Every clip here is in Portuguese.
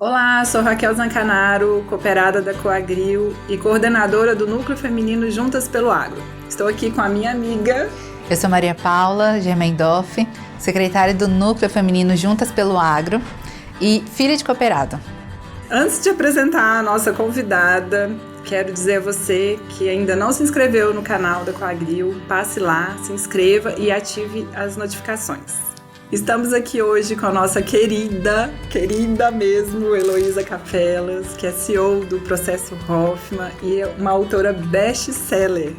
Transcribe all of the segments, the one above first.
Olá, sou Raquel Zancanaro, cooperada da Coagril e coordenadora do Núcleo Feminino Juntas pelo Agro. Estou aqui com a minha amiga... Eu sou Maria Paula Germendorf, secretária do Núcleo Feminino Juntas pelo Agro e filha de cooperado. Antes de apresentar a nossa convidada, quero dizer a você que ainda não se inscreveu no canal da Coagril, passe lá, se inscreva e ative as notificações. Estamos aqui hoje com a nossa querida mesmo, Heloísa Capelas, que é CEO do Processo Hoffman e é uma autora best-seller.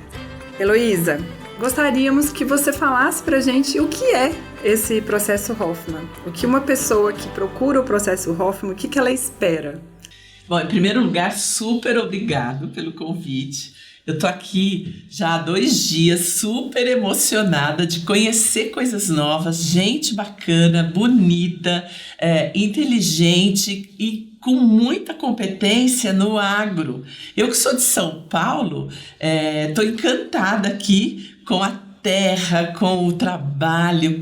Heloísa, gostaríamos que você falasse pra gente o que é esse Processo Hoffman. O que uma pessoa que procura o Processo Hoffman, o que ela espera? Bom, em primeiro lugar, super obrigado pelo convite. Eu tô aqui já há 2 dias super emocionada de conhecer coisas novas, gente bacana, bonita, inteligente e com muita competência no agro. Eu que sou de São Paulo, tô encantada aqui com a terra, com o trabalho,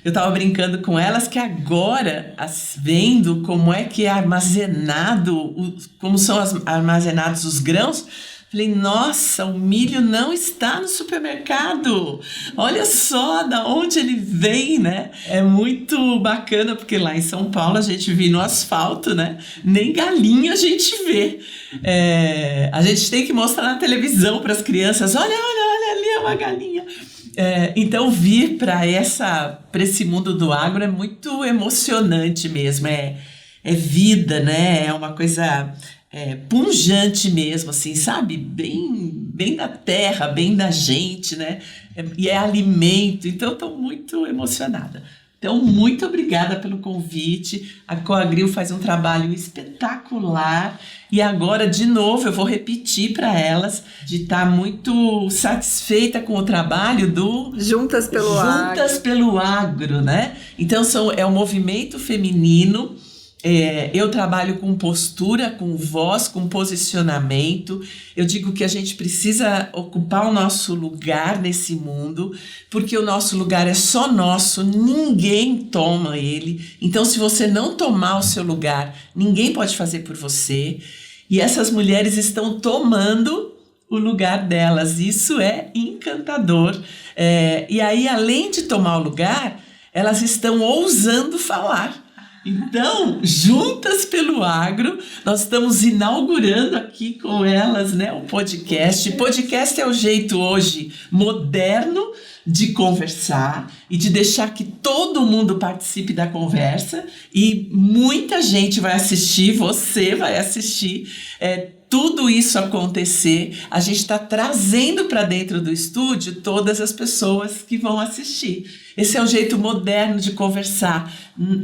eu estava brincando com elas que agora, vendo como é que é armazenado, como são armazenados os grãos, falei, nossa, o milho não está no supermercado. Olha só da onde ele vem, né? É muito bacana, porque lá em São Paulo a gente vive no asfalto, né? Nem galinha a gente vê. A gente tem que mostrar na televisão para as crianças, olha, ali é uma galinha. Então vir para esse mundo do agro é muito emocionante mesmo. É vida, né? É uma coisa... punjante mesmo, assim, sabe? Bem da terra, bem da gente, né? E é alimento, então eu tô muito emocionada. Então, muito obrigada pelo convite. A Coagril faz um trabalho espetacular e agora, de novo, eu vou repetir para elas de estar muito satisfeita com o trabalho do Juntas pelo Agro, né? Então, é um movimento feminino. Eu trabalho com postura, com voz, com posicionamento. Eu digo que a gente precisa ocupar o nosso lugar nesse mundo, porque o nosso lugar é só nosso, ninguém toma ele. Então, se você não tomar o seu lugar, ninguém pode fazer por você. E essas mulheres estão tomando o lugar delas. Isso é encantador. E aí, além de tomar o lugar, elas estão ousando falar. Então, Juntas pelo Agro, nós estamos inaugurando aqui com elas, né, o podcast. Podcast é o jeito hoje moderno de conversar e de deixar que todo mundo participe da conversa e muita gente vai assistir, você vai assistir, tudo isso acontecer. A gente está trazendo para dentro do estúdio todas as pessoas que vão assistir. Esse é o jeito moderno de conversar.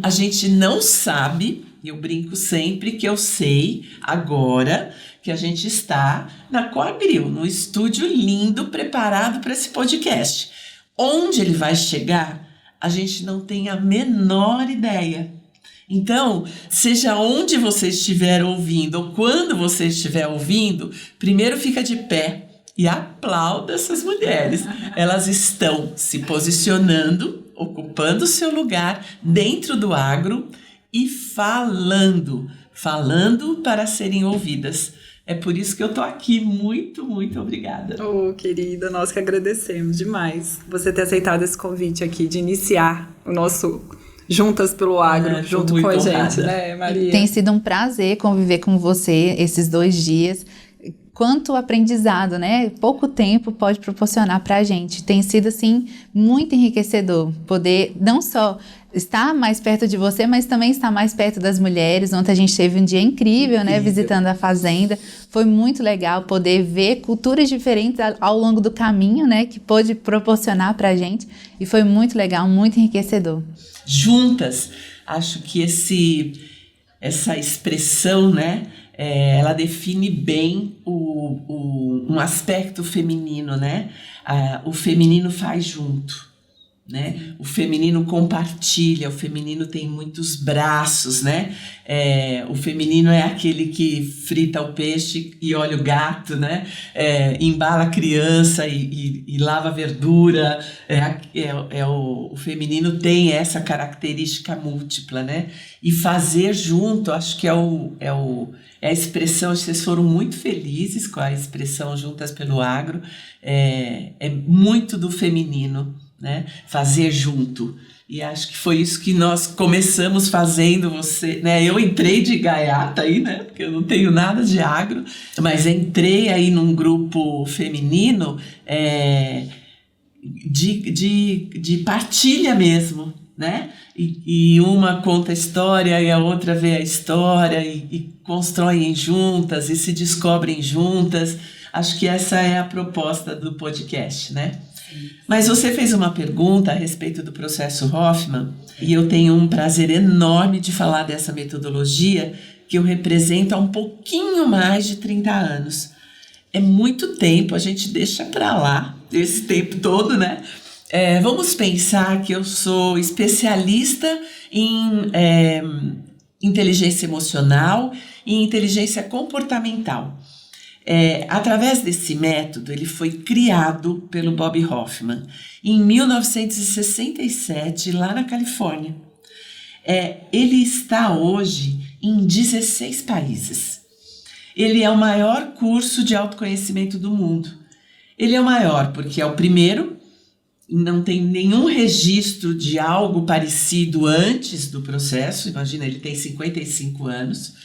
A gente não sabe, eu brinco sempre que eu sei agora que a gente está na Coagril, no estúdio lindo, preparado para esse podcast. Onde ele vai chegar, a gente não tem a menor ideia. Então, seja onde você estiver ouvindo ou quando você estiver ouvindo, primeiro fica de pé e aplauda essas mulheres. Elas estão se posicionando, ocupando o seu lugar dentro do agro e falando para serem ouvidas. É por isso que eu tô aqui. Muito, muito obrigada. Oh, querida, nós que agradecemos demais você ter aceitado esse convite aqui de iniciar o nosso Juntas pelo Agro, junto com a gente, né, Maria? Tem sido um prazer conviver com você esses 2 dias. Quanto aprendizado, né? Pouco tempo pode proporcionar pra gente. Tem sido, assim, muito enriquecedor poder não só estar mais perto de você, mas também estar mais perto das mulheres. Ontem a gente teve um dia incrível, né? Visitando a fazenda. Foi muito legal poder ver culturas diferentes ao longo do caminho, né? Que pôde proporcionar pra gente. E foi muito legal, muito enriquecedor. Juntas, acho que essa expressão, né? Ela define bem um aspecto feminino, né? O feminino faz junto. né? O feminino compartilha, o feminino tem muitos braços, né? O feminino é aquele que frita o peixe e olha o gato, né? Embala a criança e lava a verdura. O feminino tem essa característica múltipla, né? E fazer junto, acho que é a expressão, vocês foram muito felizes com a expressão Juntas pelo Agro, é muito do feminino, né? Fazer junto. E acho que foi isso que nós começamos fazendo, né? Eu entrei de gaiata aí, né? Porque eu não tenho nada de agro, mas entrei aí num grupo feminino de partilha mesmo, né? E uma conta a história e a outra vê a história e constroem juntas e se descobrem juntas. Acho que essa é a proposta do podcast, né? Mas você fez uma pergunta a respeito do processo Hoffman e eu tenho um prazer enorme de falar dessa metodologia que eu represento há um pouquinho mais de 30 anos. É muito tempo, a gente deixa para lá esse tempo todo, né? Vamos pensar que eu sou especialista em inteligência emocional e inteligência comportamental. Através desse método, ele foi criado pelo Bob Hoffman em 1967, lá na Califórnia. Ele está hoje em 16 países. Ele é o maior curso de autoconhecimento do mundo. Ele é o maior porque é o primeiro, não tem nenhum registro de algo parecido antes do processo. Imagina, ele tem 55 anos.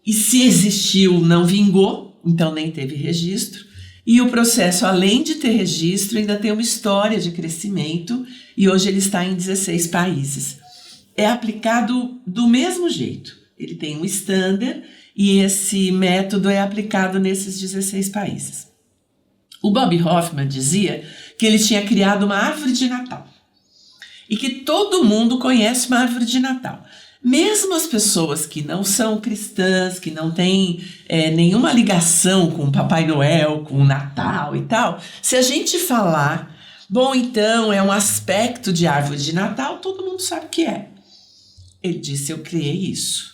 E se existiu, não vingou, então nem teve registro. E o processo, além de ter registro, ainda tem uma história de crescimento e hoje ele está em 16 países. É aplicado do mesmo jeito. Ele tem um standard e esse método é aplicado nesses 16 países. O Bob Hoffman dizia que ele tinha criado uma árvore de Natal e que todo mundo conhece uma árvore de Natal. Mesmo as pessoas que não são cristãs, que não têm nenhuma ligação com o Papai Noel, com o Natal e tal, se a gente falar, bom, então é um aspecto de árvore de Natal, todo mundo sabe o que é. Ele disse, eu criei isso.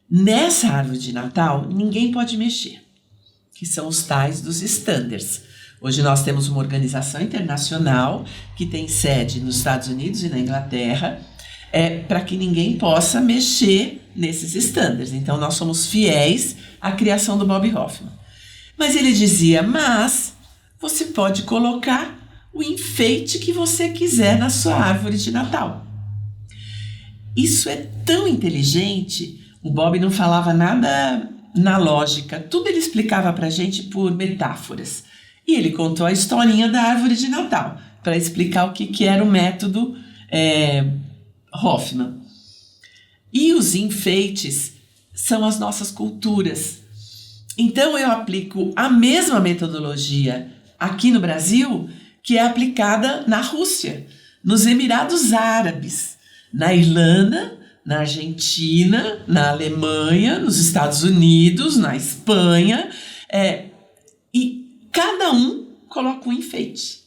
Nessa árvore de Natal, ninguém pode mexer, que são os tais dos standards. Hoje nós temos uma organização internacional que tem sede nos Estados Unidos e na Inglaterra, para que ninguém possa mexer nesses standards. Então, nós somos fiéis à criação do Bob Hoffman. Mas ele dizia, mas você pode colocar o enfeite que você quiser na sua árvore de Natal. Isso é tão inteligente, o Bob não falava nada na lógica, tudo ele explicava para a gente por metáforas. E ele contou a historinha da árvore de Natal, para explicar o que era o método Hoffman. E os enfeites são as nossas culturas. Então eu aplico a mesma metodologia aqui no Brasil que é aplicada na Rússia, nos Emirados Árabes, na Irlanda, na Argentina, na Alemanha, nos Estados Unidos, na Espanha, e cada um coloca um enfeite.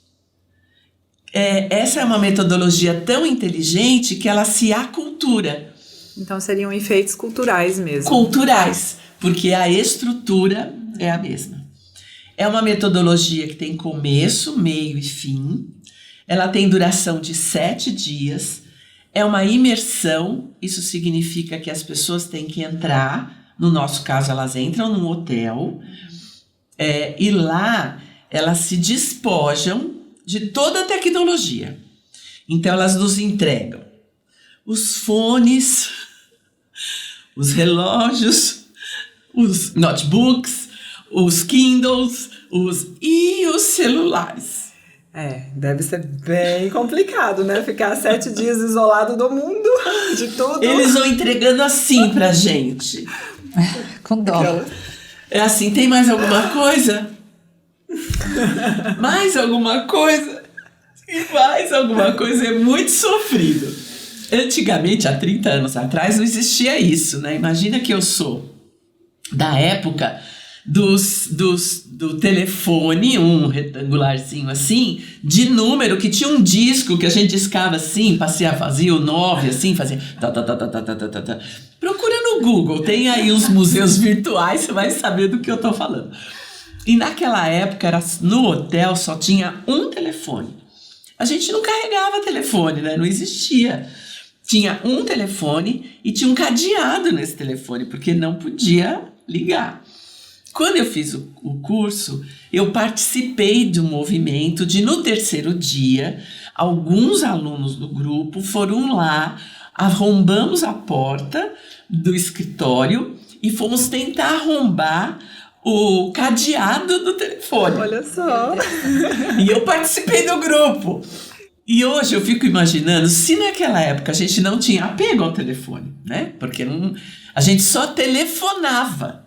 Essa é uma metodologia tão inteligente que ela se acultura. Então seriam efeitos culturais mesmo. Culturais, porque a estrutura é a mesma. É uma metodologia que tem começo, meio e fim. Ela tem duração de 7 dias. É uma imersão, isso significa que as pessoas têm que entrar, no nosso caso elas entram num hotel, e lá elas se despojam de toda a tecnologia. Então elas nos entregam os fones, os relógios, os notebooks, os Kindles e os celulares. Deve ser bem complicado, né? Ficar 7 dias isolado do mundo, de tudo. Eles vão entregando assim pra gente. Com dó. É assim, tem mais alguma coisa? Mais alguma coisa? E mais alguma coisa, é muito sofrido. Antigamente, há 30 anos atrás, não existia isso, né? Imagina que eu sou da época do telefone, um retangularzinho assim, de número, que tinha um disco que a gente discava assim, fazia o 9 assim, fazia tá. Procura no Google, tem aí os museus virtuais, você vai saber do que eu tô falando. E naquela época, no hotel só tinha um telefone. A gente não carregava telefone, né? Não existia. Tinha um telefone e tinha um cadeado nesse telefone, porque não podia ligar. Quando eu fiz o curso, eu participei de um movimento de, no terceiro dia, alguns alunos do grupo foram lá, arrombamos a porta do escritório e fomos tentar arrombar o cadeado do telefone. Olha só. E eu participei do grupo. E hoje eu fico imaginando, se naquela época a gente não tinha apego ao telefone, né? Porque a gente só telefonava,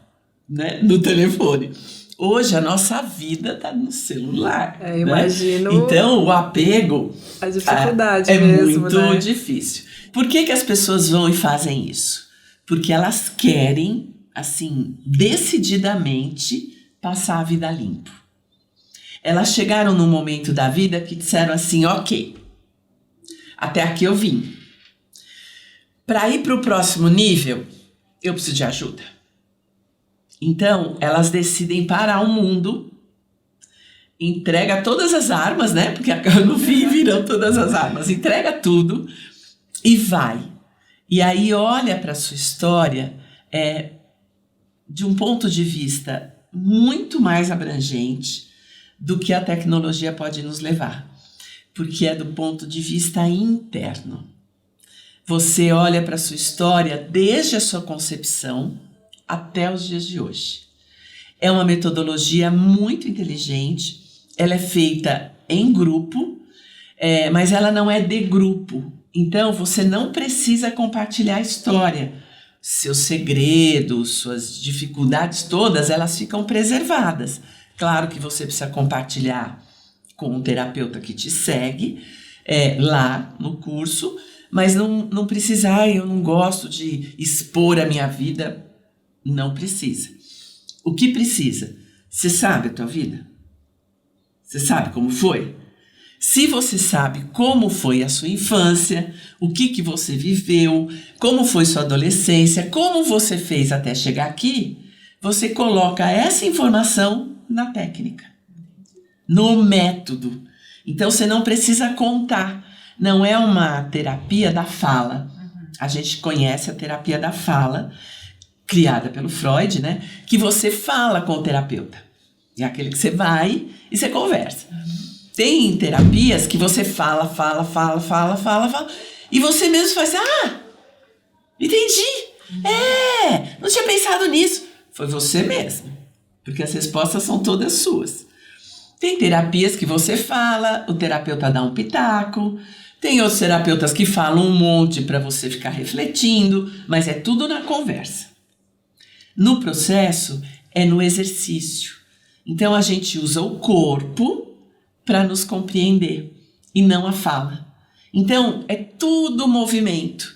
né, no telefone. Hoje a nossa vida está no celular. Imagino. Né? Então o apego a dificuldade é mesmo, muito né? difícil. Por que as pessoas vão e fazem isso? Porque elas querem, assim, decididamente passar a vida limpo. Elas chegaram num momento da vida que disseram assim, ok, até aqui eu vim. Para ir para o próximo nível, eu preciso de ajuda. Então, elas decidem parar o mundo, entrega todas as armas, né? Porque no fim viram todas as armas. Entrega tudo e vai. E aí olha para a sua história de um ponto de vista muito mais abrangente do que a tecnologia pode nos levar. Porque é do ponto de vista interno. Você olha para a sua história desde a sua concepção até os dias de hoje. É uma metodologia muito inteligente, ela é feita em grupo, mas ela não é de grupo. Então, você não precisa compartilhar a história. Seus segredos, suas dificuldades todas, elas ficam preservadas. Claro que você precisa compartilhar com um terapeuta que te segue lá no curso, mas não precisa, eu não gosto de expor a minha vida. Não precisa. O que precisa? Você sabe a tua vida? Você sabe como foi? Se você sabe como foi a sua infância, o que você viveu, como foi sua adolescência, como você fez até chegar aqui, você coloca essa informação na técnica, no método. Então, você não precisa contar. Não é uma terapia da fala. A gente conhece a terapia da fala, criada pelo Freud, né? Que você fala com o terapeuta. É aquele que você vai e você conversa. Tem terapias que você fala, e você mesmo faz, entendi. Não tinha pensado nisso. Foi você mesmo, porque as respostas são todas suas. Tem terapias que você fala, o terapeuta dá um pitaco. Tem outros terapeutas que falam um monte para você ficar refletindo, mas é tudo na conversa. No processo, é no exercício. Então, a gente usa o corpo para nos compreender e não a fala. Então, é tudo movimento.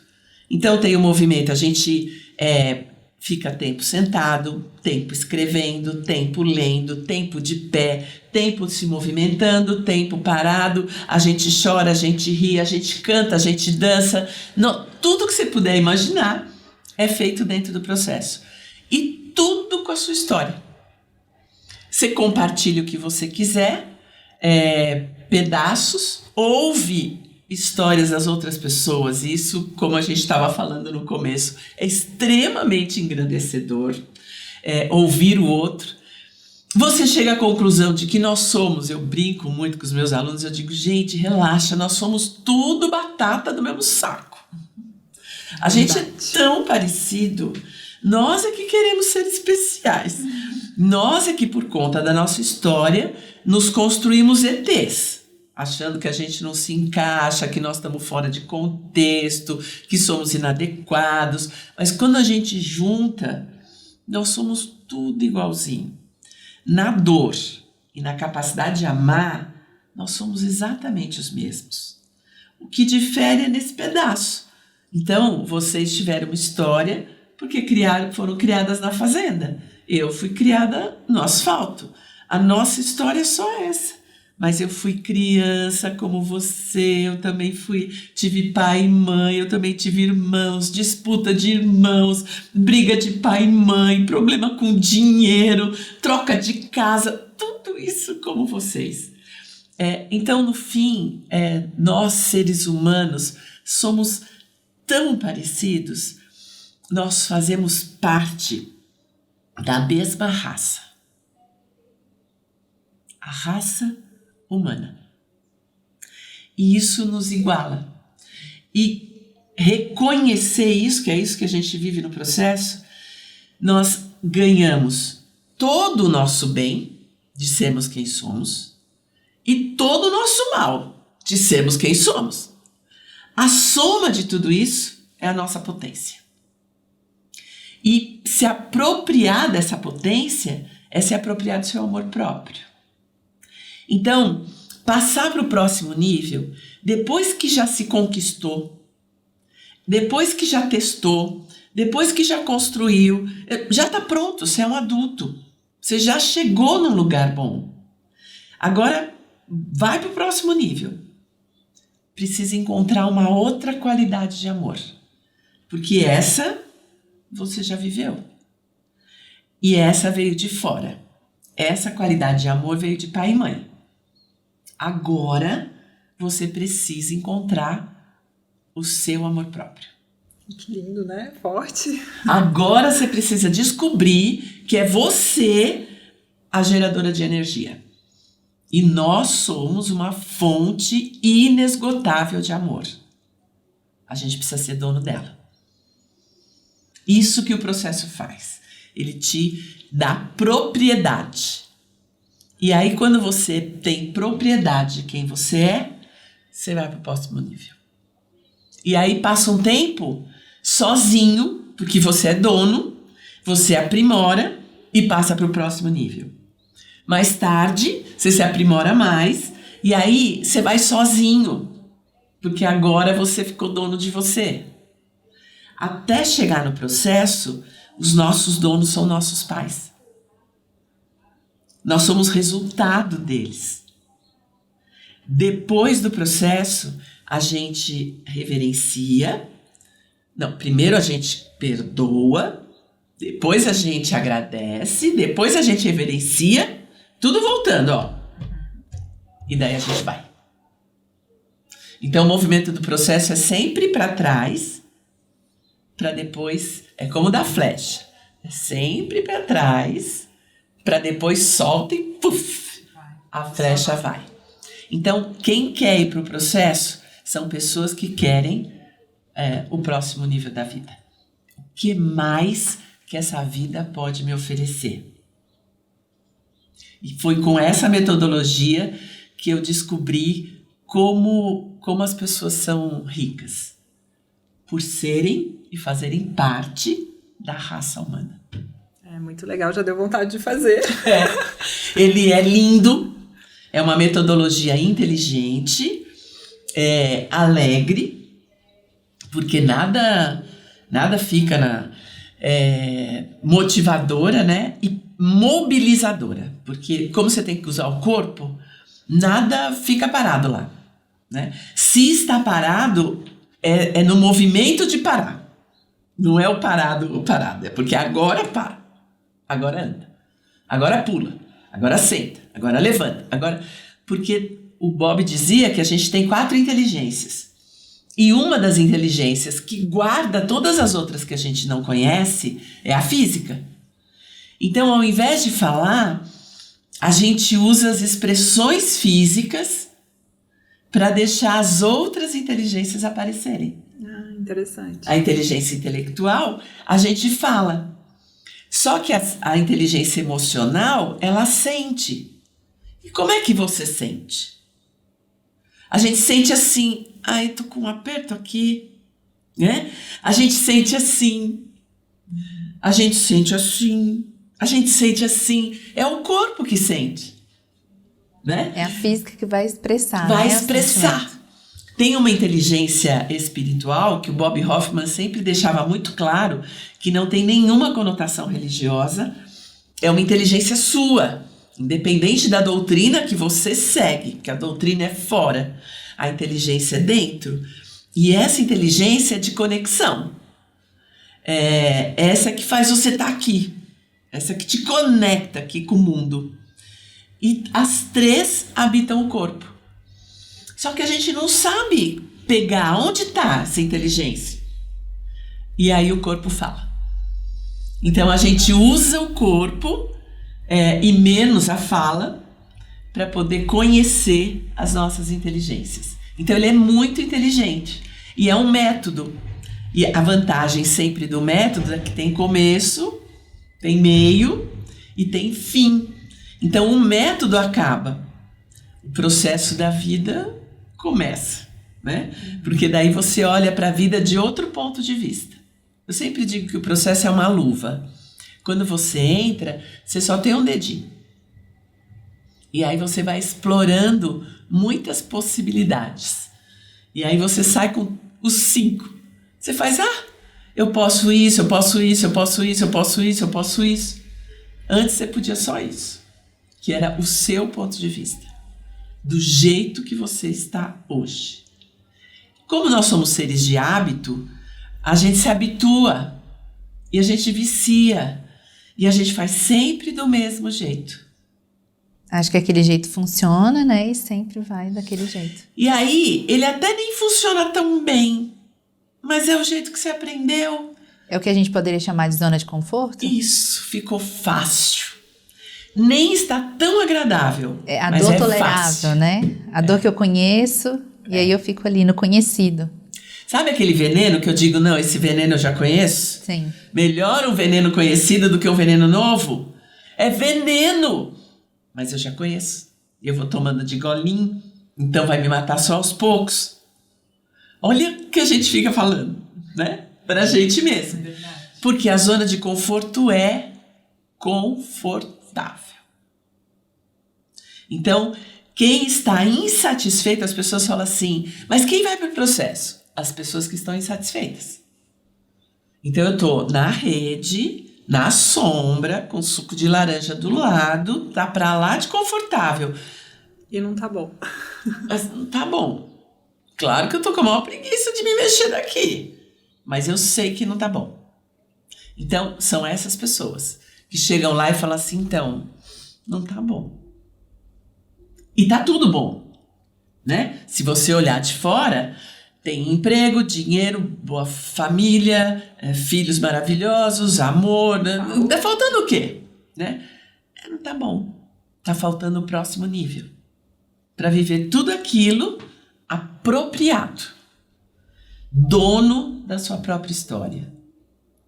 Então, tem o movimento, a gente fica tempo sentado, tempo escrevendo, tempo lendo, tempo de pé, tempo se movimentando, tempo parado, a gente chora, a gente ri, a gente canta, a gente dança. Tudo que você puder imaginar é feito dentro do processo. E tudo com a sua história. Você compartilha o que você quiser, pedaços, ouve histórias das outras pessoas. Isso, como a gente estava falando no começo, é extremamente engrandecedor, ouvir o outro. Você chega à conclusão de que nós somos, eu brinco muito com os meus alunos, eu digo, gente, relaxa, nós somos tudo batata do mesmo saco. A gente é tão parecido. Nós é que queremos ser especiais. Nós é que, por conta da nossa história, nos construímos ETs, achando que a gente não se encaixa, que nós estamos fora de contexto, que somos inadequados. Mas quando a gente junta, nós somos tudo igualzinho. Na dor e na capacidade de amar, nós somos exatamente os mesmos. O que difere é nesse pedaço. Então, vocês tiveram uma história porque foram criadas na fazenda. Eu fui criada no asfalto. A nossa história é só essa. Mas eu fui criança como você, eu também tive pai e mãe, eu também tive irmãos, disputa de irmãos, briga de pai e mãe, problema com dinheiro, troca de casa, tudo isso como vocês. Então, no fim, nós seres humanos somos tão parecidos, nós fazemos parte da mesma raça. A raça humana. E isso nos iguala. E reconhecer isso, que é isso que a gente vive no processo, nós ganhamos todo o nosso bem de sermos quem somos e todo o nosso mal de sermos quem somos. A soma de tudo isso é a nossa potência. E se apropriar dessa potência é se apropriar do seu amor próprio. Então, passar para o próximo nível, depois que já se conquistou, depois que já testou, depois que já construiu, já está pronto, você é um adulto. Você já chegou num lugar bom. Agora, vai para o próximo nível. Precisa encontrar uma outra qualidade de amor. Porque essa você já viveu. E essa veio de fora. Essa qualidade de amor veio de pai e mãe. Agora você precisa encontrar o seu amor próprio. Que lindo, né? Forte. Agora você precisa descobrir que é você a geradora de energia. E nós somos uma fonte inesgotável de amor. A gente precisa ser dono dela. Isso que o processo faz. Ele te dá propriedade. E aí, quando você tem propriedade de quem você é, você vai para o próximo nível. E aí passa um tempo sozinho, porque você é dono, você aprimora e passa para o próximo nível. Mais tarde, você se aprimora mais e aí você vai sozinho, porque agora você ficou dono de você. Até chegar no processo, os nossos donos são nossos pais. Nós somos resultado deles. Depois do processo, a gente reverencia. Não, primeiro a gente perdoa, depois a gente agradece, depois a gente reverencia, tudo voltando, ó. E daí a gente vai. Então o movimento do processo é sempre para trás, para depois, é como da flecha. É sempre para trás, para depois solta e puf, a flecha vai. Então, quem quer ir para o processo são pessoas que querem o próximo nível da vida. O que mais que essa vida pode me oferecer? E foi com essa metodologia que eu descobri como as pessoas são ricas. Por serem e fazerem parte da raça humana. É muito legal, já deu vontade de fazer. Ele é lindo, é uma metodologia inteligente, alegre, porque nada fica motivadora, né? E mobilizadora, porque como você tem que usar o corpo, nada fica parado lá, né? Se está parado, é no movimento de parar. Não é o parado, é porque agora para. Agora anda, agora pula, agora senta, agora levanta, porque o Bob dizia que a gente tem 4 inteligências e uma das inteligências que guarda todas as outras que a gente não conhece é a física. Então, ao invés de falar, a gente usa as expressões físicas para deixar as outras inteligências aparecerem. Interessante. A inteligência intelectual, a gente fala. Só que a inteligência emocional, ela sente. E como é que você sente? A gente sente assim, tô com um aperto aqui, né? A gente sente assim, a gente sente assim, a gente sente assim. É o corpo que sente, né? É a física que vai expressar. Vai né? expressar. Tem uma inteligência espiritual que o Bob Hoffman sempre deixava muito claro que não tem nenhuma conotação religiosa, é uma inteligência sua, independente da doutrina que você segue, porque a doutrina é fora, a inteligência é dentro. E essa inteligência é de conexão. É essa que faz você estar aqui. Essa que te conecta aqui com o mundo. E as três habitam o corpo. Só que a gente não sabe pegar onde está essa inteligência. E aí o corpo fala. Então a gente usa o corpo e menos a fala para poder conhecer as nossas inteligências. Então ele é muito inteligente e é um método. E a vantagem sempre do método é que tem começo, tem meio e tem fim. Então o método acaba, o processo da vida começa, né? Porque daí você olha para a vida de outro ponto de vista. Eu sempre digo que o processo é uma luva. Quando você entra, você só tem um dedinho. E aí você vai explorando muitas possibilidades. E aí você sai com os 5. Você faz, eu posso isso, eu posso isso, eu posso isso, eu posso isso, eu posso isso. Antes você podia só isso, que era o seu ponto de vista, do jeito que você está hoje. Como nós somos seres de hábito, a gente se habitua e a gente vicia e a gente faz sempre do mesmo jeito. Acho que aquele jeito funciona, né? E sempre vai daquele jeito. E aí, ele até nem funciona tão bem, mas é o jeito que você aprendeu. É o que a gente poderia chamar de zona de conforto? Isso, ficou fácil. Nem está tão agradável, É a mas dor é tolerável, fácil. né? A dor que eu conheço, e aí eu fico ali no conhecido. Sabe aquele veneno que eu digo, não, esse veneno eu já conheço? Sim. Melhor um veneno conhecido do que um veneno novo? É veneno! Mas eu já conheço. Eu vou tomando de golinho, então vai me matar só aos poucos. Olha o que a gente fica falando, né? Pra gente mesmo. Porque a zona de conforto é confortável. Então, quem está insatisfeito, as pessoas falam assim, mas quem vai para o processo? As pessoas que estão insatisfeitas. Então, eu estou na rede, na sombra, com suco de laranja do lado, tá pra lá de confortável. E não tá bom. Mas não tá bom. Claro que eu tô com a maior preguiça de me mexer daqui. Mas eu sei que não tá bom. Então, são essas pessoas que chegam lá e falam assim, então, não tá bom. E tá tudo bom, né? Se você olhar de fora, tem emprego, dinheiro, boa família, filhos maravilhosos, amor, né? Tá faltando o quê? Né? Não tá bom. Tá faltando o próximo nível. Para viver tudo aquilo apropriado. Dono da sua própria história.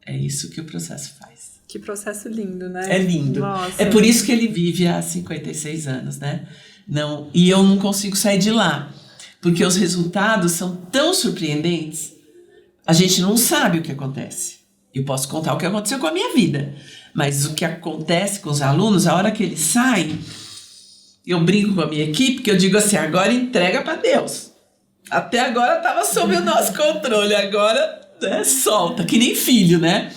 É isso que o processo faz. Que processo lindo, né? É lindo. Nossa. É por isso que ele vive há 56 anos, né? Não, e eu não consigo sair de lá. Porque os resultados são tão surpreendentes. A gente não sabe o que acontece. Eu posso contar o que aconteceu com a minha vida. Mas o que acontece com os alunos, a hora que eles saem, eu brinco com a minha equipe, que eu digo assim, agora entrega para Deus. Até agora estava sob o nosso controle, agora solta, que nem filho, né?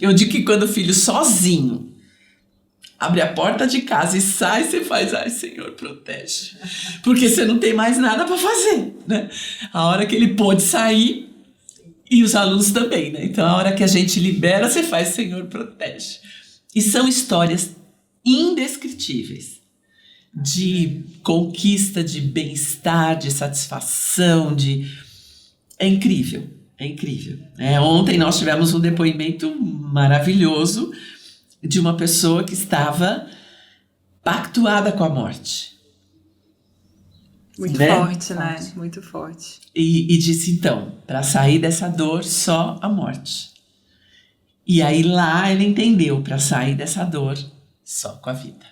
Eu digo que quando o filho sozinho abre a porta de casa e sai, você faz, ai, Senhor, protege. Porque você não tem mais nada para fazer, né? A hora que ele pôde sair, e os alunos também, né? Então, a hora que a gente libera, você faz, Senhor, protege. E são histórias indescritíveis de conquista, de bem-estar, de satisfação, É incrível, é incrível. Ontem nós tivemos um depoimento maravilhoso de uma pessoa que estava pactuada com a morte. Muito né? forte, né? Muito forte. E disse, então, para sair dessa dor, só a morte. E aí lá ele entendeu, para sair dessa dor, só com a vida.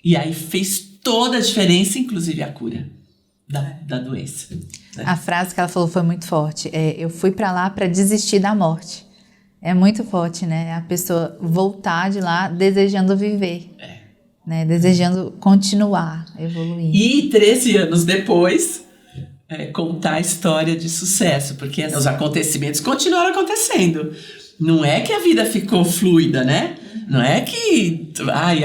E aí fez toda a diferença, inclusive a cura da doença. Né? A frase que ela falou foi muito forte. Eu fui para lá para desistir da morte. É muito forte, né? A pessoa voltar de lá desejando viver. Né? Desejando continuar, evoluir. E 13 anos depois, contar a história de sucesso. Porque os acontecimentos continuaram acontecendo. Não é que a vida ficou fluida, né? Não é que,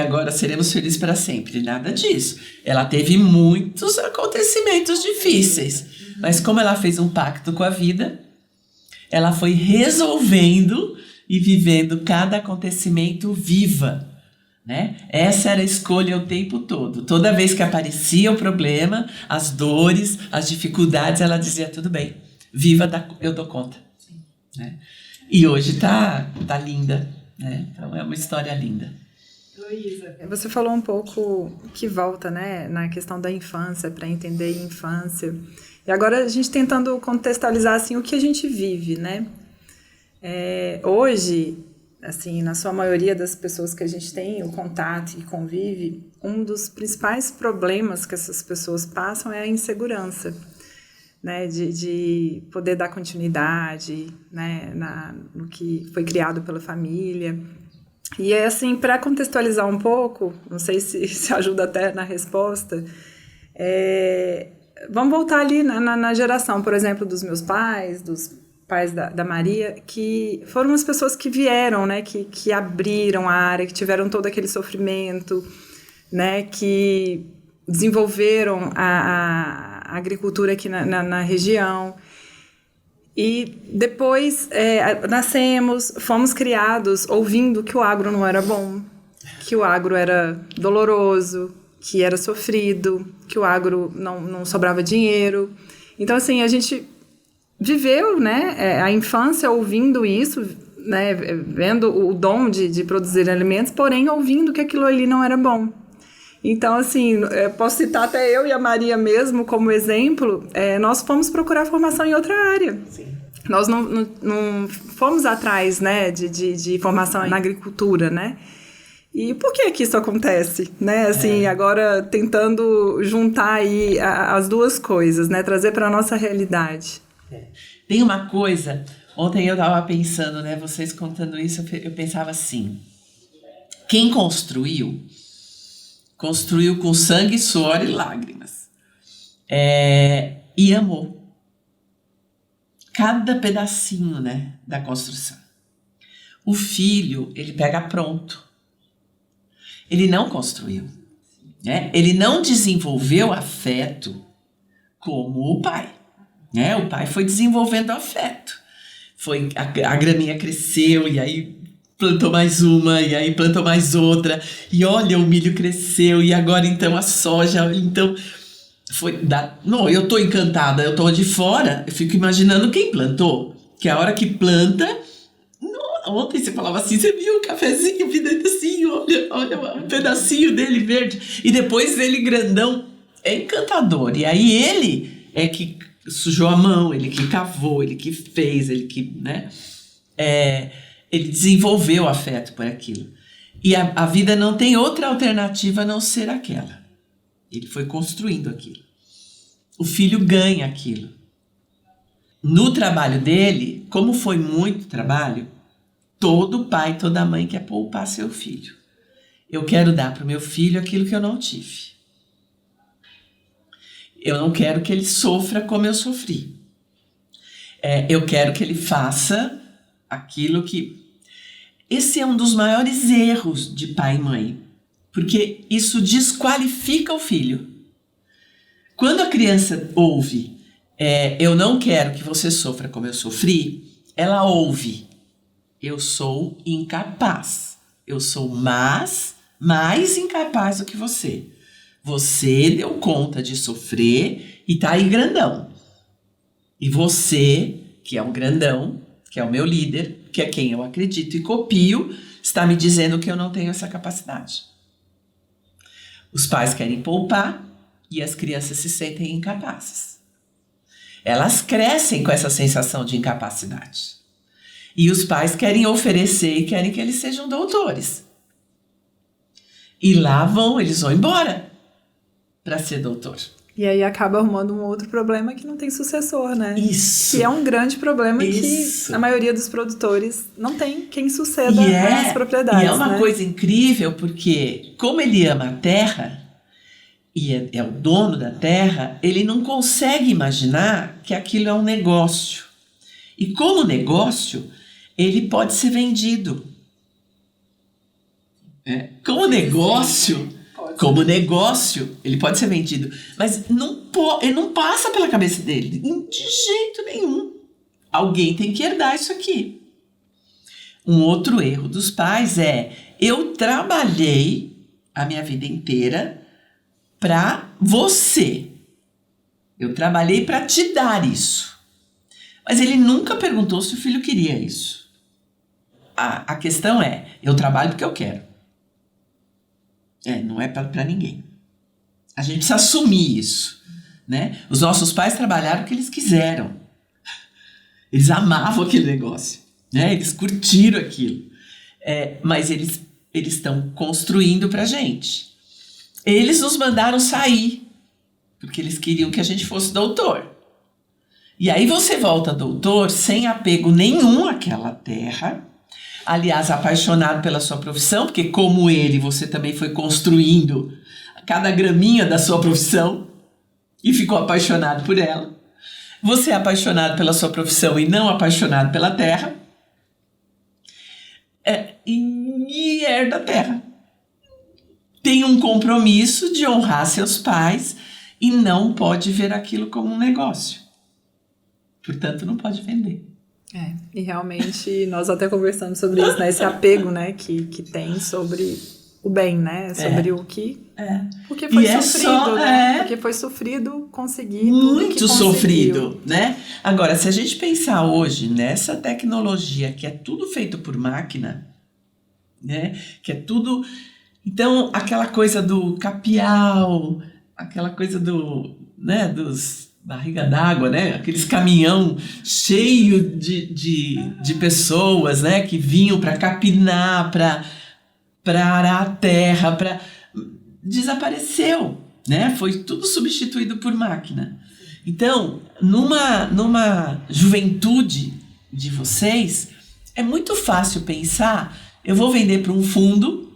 agora seremos felizes para sempre. Nada disso. Ela teve muitos acontecimentos difíceis. Mas como ela fez um pacto com a vida, ela foi resolvendo e vivendo cada acontecimento viva, né? Essa era a escolha o tempo todo. Toda vez que aparecia o problema, as dores, as dificuldades, ela dizia, tudo bem, viva, eu dou conta. Né? E hoje tá linda, né? Então é uma história linda. Luísa, você falou um pouco que volta, né, na questão da infância, para entender a infância. E agora a gente tentando contextualizar assim, o que a gente vive, né? Hoje, assim, na sua maioria das pessoas que a gente tem o contato e convive, um dos principais problemas que essas pessoas passam é a insegurança, né, de poder dar continuidade, né, no que foi criado pela família. E assim, para contextualizar um pouco, não sei se ajuda até na resposta, vamos voltar ali na geração, por exemplo, dos meus pais, dos pais da Maria, que foram as pessoas que vieram, né, que abriram a área, que tiveram todo aquele sofrimento, né, que desenvolveram a agricultura aqui na região. E depois nascemos, fomos criados ouvindo que o agro não era bom, que o agro era doloroso, que era sofrido, que o agro não sobrava dinheiro. Então, assim, a gente viveu, né, a infância ouvindo isso, né, vendo o dom de produzir alimentos, porém ouvindo que aquilo ali não era bom. Então, assim, posso citar até eu e a Maria mesmo como exemplo, nós fomos procurar formação em outra área. Sim. Nós não fomos atrás, né, de formação na agricultura, né? E por que isso acontece, né? Assim, agora tentando juntar aí as duas coisas, né? Trazer para a nossa realidade. Tem uma coisa, ontem eu estava pensando, né? Vocês contando isso, eu pensava assim, quem construiu com sangue, suor e lágrimas. E amou. Cada pedacinho, né, da construção. O filho, ele pega pronto. Ele não construiu. Né? Ele não desenvolveu afeto como o pai. Né? O pai foi desenvolvendo afeto. A graminha cresceu e aí plantou mais uma, e aí plantou mais outra, e olha, o milho cresceu, e agora então a soja, então não, eu tô encantada, eu tô de fora, eu fico imaginando quem plantou, que a hora que planta, ontem você falava assim, você viu o cafezinho vindo assim, olha um pedacinho dele verde, e depois ele grandão, é encantador, e aí ele é que sujou a mão, ele que cavou, ele que fez, ele que, né, ele desenvolveu afeto por aquilo. E a vida não tem outra alternativa a não ser aquela. Ele foi construindo aquilo. O filho ganha aquilo. No trabalho dele, como foi muito trabalho, todo pai, toda mãe quer poupar seu filho. Eu quero dar para o meu filho aquilo que eu não tive. Eu não quero que ele sofra como eu sofri. Eu quero que ele faça aquilo que... Esse é um dos maiores erros de pai e mãe, porque isso desqualifica o filho. Quando a criança ouve, eu não quero que você sofra como eu sofri, ela ouve, eu sou incapaz, eu sou mais incapaz do que você. Você deu conta de sofrer e tá aí grandão. E você, que é um grandão, que é o meu líder, que é quem eu acredito e copio, está me dizendo que eu não tenho essa capacidade. Os pais querem poupar e as crianças se sentem incapazes. Elas crescem com essa sensação de incapacidade. E os pais querem oferecer e querem que eles sejam doutores. E lá eles vão embora para ser doutor. E aí acaba arrumando um outro problema que não tem sucessor, né? Isso. Que é um grande problema. Isso. Que a maioria dos produtores não tem quem suceda as propriedades. E é uma né? coisa incrível, porque como ele ama a terra, e é o dono da terra, ele não consegue imaginar que aquilo é um negócio. E como negócio, ele pode ser vendido. Como negócio, ele pode ser vendido. Mas ele não passa pela cabeça dele, de jeito nenhum. Alguém tem que herdar isso aqui. Um outro erro dos pais eu trabalhei a minha vida inteira para você. Eu trabalhei para te dar isso. Mas ele nunca perguntou se o filho queria isso. A questão eu trabalho porque eu quero. Não é para ninguém. A gente precisa assumir isso, né? Os nossos pais trabalharam porque eles quiseram. Eles amavam aquele negócio, né? Eles curtiram aquilo. Mas eles estão construindo pra gente. Eles nos mandaram sair, porque eles queriam que a gente fosse doutor. E aí você volta doutor sem apego nenhum àquela terra. Aliás, apaixonado pela sua profissão, porque como ele, você também foi construindo cada graminha da sua profissão e ficou apaixonado por ela. Você é apaixonado pela sua profissão e não apaixonado pela terra. E herda a terra. Tem um compromisso de honrar seus pais e não pode ver aquilo como um negócio. Portanto, não pode vender. E realmente nós até conversamos sobre isso, né? Esse apego, né, que tem sobre o bem, né? Sobre o que... Porque foi sofrido, né? Porque foi sofrido conseguir muito sofrido, né? Agora, se a gente pensar hoje nessa tecnologia que é tudo feito por máquina, né? Que é tudo... Então, aquela coisa do capial, aquela coisa dos barriga d'água, né? Aqueles caminhão cheio de pessoas, né? Que vinham para capinar, para arar a terra, desapareceu, né? Foi tudo substituído por máquina. Então, numa juventude de vocês, é muito fácil pensar, eu vou vender para um fundo,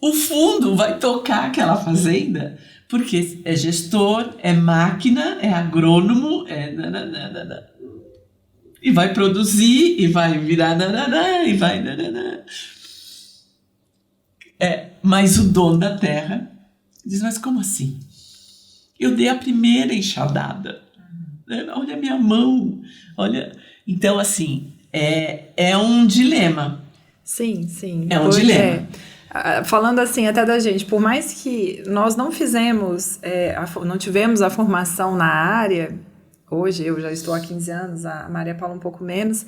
o fundo vai tocar aquela fazenda, porque é gestor, é máquina, é agrônomo, e vai produzir, e vai virar, e vai... Mas o dono da terra diz, mas como assim? Eu dei a primeira enxadada. Olha a minha mão. Olha. Então, assim, é um dilema. Sim, sim. É um dilema. Falando assim até da gente, por mais que nós não fizemos, não tivemos a formação na área, hoje eu já estou há 15 anos, a Maria Paula um pouco menos,